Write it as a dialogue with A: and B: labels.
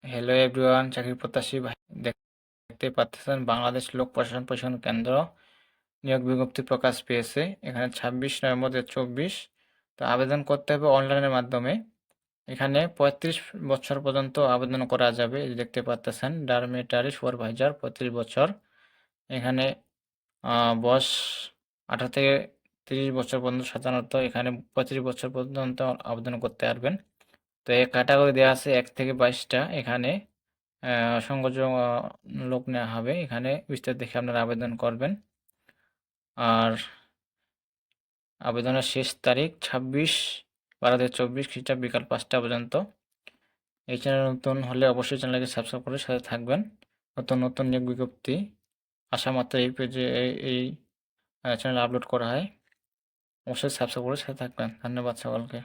A: Hello everyone, চাকরি প্রত্যাশী ভাই দেখতে পাচ্ছেন বাংলাদেশ লোক প্রশাসন প্রশিক্ষণ কেন্দ্র নিয়োগ বিজ্ঞপ্তি প্রকাশ পেয়েছে। এখানে 26 নভেম্বর 2024। তো আবেদন করতে হবে অনলাইনের মাধ্যমে। এখানে 35 বছর পর্যন্ত আবেদন করা যাবে। এই যে দেখতে পাচ্ছেন ডরমিটরি সুপারভাইজার 35 বছর। এখানে বয়স 18 থেকে 30 বছর পর্যন্ত, সাধারণত এখানে 35 বছর পর্যন্ত আবেদন করতে পারবেন। তো এই ক্যাটাগরি দেওয়া আছে 1 থেকে 22টা। এখানে সংকোচ লোক নেওয়া হবে। এখানে বিস্তারিত দেখে আপনারা আবেদন করবেন। আর আবেদনের শেষ তারিখ 26/12/2024 খ্রিস্টাব্দ বিকাল 5টা পর্যন্ত। এই চ্যানেল নতুন হলে অবশ্যই চ্যানেলকে সাবস্ক্রাইব করে সাথে থাকবেন। নতুন নতুন নিয়োগ বিজ্ঞপ্তি আসা মাত্র এই পেজে এই চ্যানেলে আপলোড করা হয়। অবশ্যই সাবস্ক্রাইব করে সাথে থাকবেন। ধন্যবাদ সকলকে।